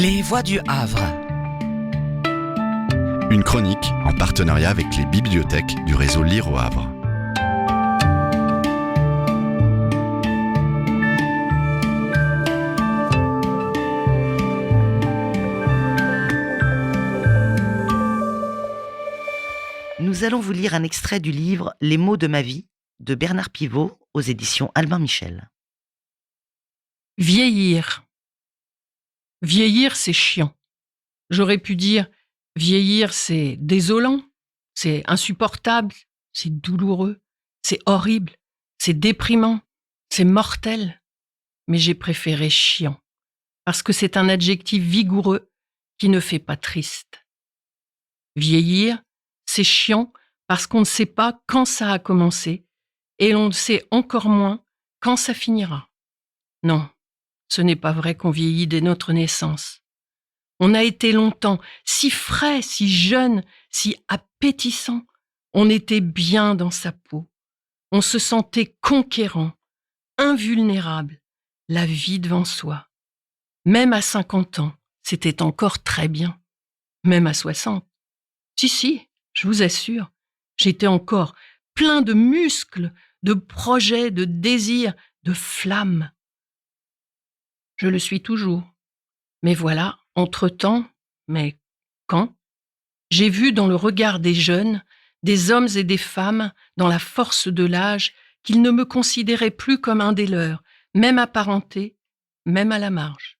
Les Voix du Havre. Une chronique en partenariat avec les bibliothèques du réseau Lire au Havre. Nous allons vous lire un extrait du livre « Les mots de ma vie » de Bernard Pivot aux éditions Albin Michel. Vieillir. Vieillir, c'est chiant. J'aurais pu dire vieillir, c'est désolant, c'est insupportable, c'est douloureux, c'est horrible, c'est déprimant, c'est mortel. Mais j'ai préféré chiant, parce que c'est un adjectif vigoureux qui ne fait pas triste. Vieillir, c'est chiant parce qu'on ne sait pas quand ça a commencé et l'on ne sait encore moins quand ça finira. Non, ce n'est pas vrai qu'on vieillit dès notre naissance. On a été longtemps si frais, si jeune, si appétissant. On était bien dans sa peau. On se sentait conquérant, invulnérable, la vie devant soi. Même à 50 ans, c'était encore très bien. Même à 60. Si, je vous assure, j'étais encore plein de muscles, de projets, de désirs, de flammes. Je le suis toujours. Mais voilà, entre-temps, mais quand, j'ai vu dans le regard des jeunes, des hommes et des femmes, dans la force de l'âge, qu'ils ne me considéraient plus comme un des leurs, même apparenté, même à la marge.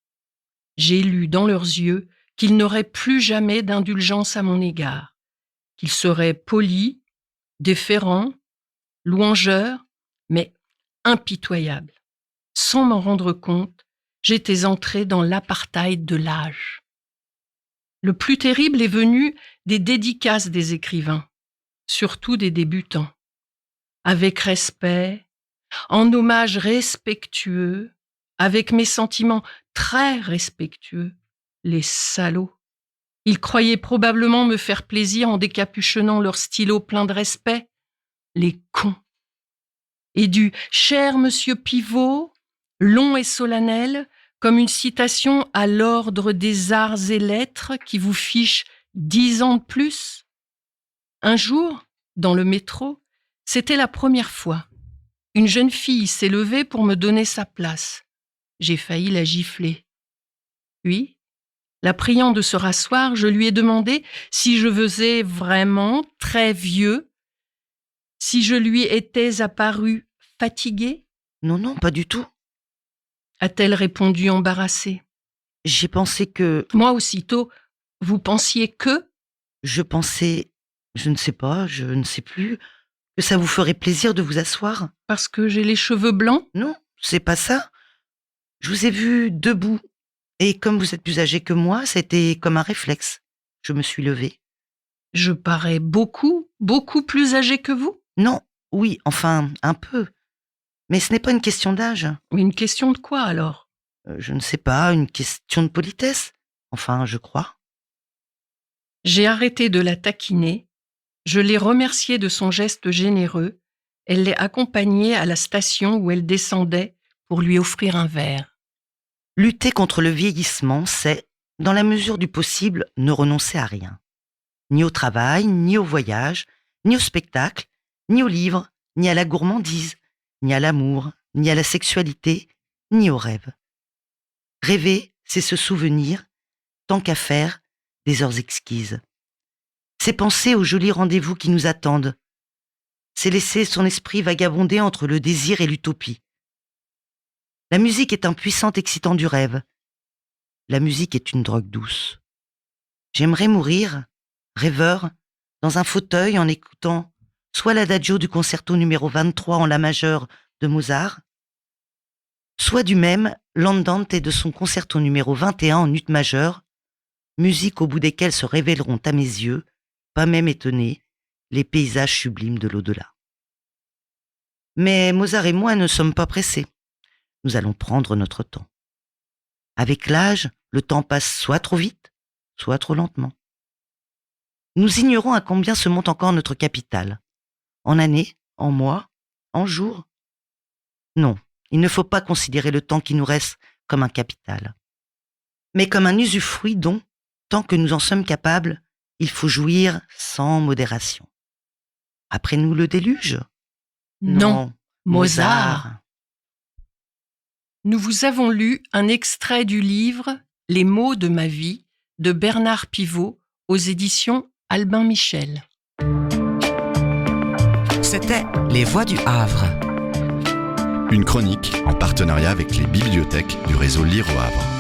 J'ai lu dans leurs yeux qu'ils n'auraient plus jamais d'indulgence à mon égard, qu'ils seraient polis, déférents, louangeurs, mais impitoyables. Sans m'en rendre compte, j'étais entré dans l'apartheid de l'âge. Le plus terrible est venu des dédicaces des écrivains, surtout des débutants. Avec respect, en hommage respectueux, avec mes sentiments très respectueux, les salauds. Ils croyaient probablement me faire plaisir en décapuchonnant leur stylo plein de respect, les cons. Et du « cher monsieur Pivot », long et solennel, comme une citation à l'ordre des arts et lettres qui vous fiche 10 ans de plus. Un jour, dans le métro, c'était la première fois. Une jeune fille s'est levée pour me donner sa place. J'ai failli la gifler. Puis, la priant de se rasseoir, je lui ai demandé si je faisais vraiment très vieux, si je lui étais apparu fatigué. Non, pas du tout. A-t-elle répondu embarrassée. J'ai pensé que... Moi aussitôt, vous pensiez que... Je pensais... Je ne sais pas, je ne sais plus... Que ça vous ferait plaisir de vous asseoir. Parce que j'ai les cheveux blancs? Non, c'est pas ça. Je vous ai vu debout. Et comme vous êtes plus âgé que moi, c'était comme un réflexe. Je me suis levée. Je parais beaucoup plus âgé que vous? Non, oui, enfin, un peu. Mais ce n'est pas une question d'âge. Une question de quoi alors? Je ne sais pas, une question de politesse. Enfin, je crois. J'ai arrêté de la taquiner. Je l'ai remerciée de son geste généreux. Elle l'ai accompagnée à la station où elle descendait pour lui offrir un verre. Lutter contre le vieillissement, c'est, dans la mesure du possible, ne renoncer à rien. Ni au travail, ni au voyage, ni au spectacle, ni aux livres, ni à la gourmandise, ni à l'amour, ni à la sexualité, ni aux rêves. Rêver, c'est se souvenir, tant qu'à faire, des heures exquises. C'est penser aux jolis rendez-vous qui nous attendent. C'est laisser son esprit vagabonder entre le désir et l'utopie. La musique est un puissant excitant du rêve. La musique est une drogue douce. J'aimerais mourir, rêveur, dans un fauteuil en écoutant soit l'adagio du concerto numéro 23 en la majeure de Mozart, soit du même l'andante de son concerto numéro 21 en ut majeure, musique au bout desquelles se révéleront à mes yeux, pas même étonnés, les paysages sublimes de l'au-delà. Mais Mozart et moi ne sommes pas pressés. Nous allons prendre notre temps. Avec l'âge, le temps passe soit trop vite, soit trop lentement. Nous ignorons à combien se monte encore notre capital. En années, en mois, en jours. Non, il ne faut pas considérer le temps qui nous reste comme un capital. mais comme un usufruit dont, tant que nous en sommes capables, il faut jouir sans modération. Après nous le déluge? Non, Mozart. Nous vous avons lu un extrait du livre Les mots de ma vie de Bernard Pivot aux éditions Albin Michel. C'était Les Voix du Havre. Une chronique en partenariat avec les bibliothèques du réseau Lire au Havre.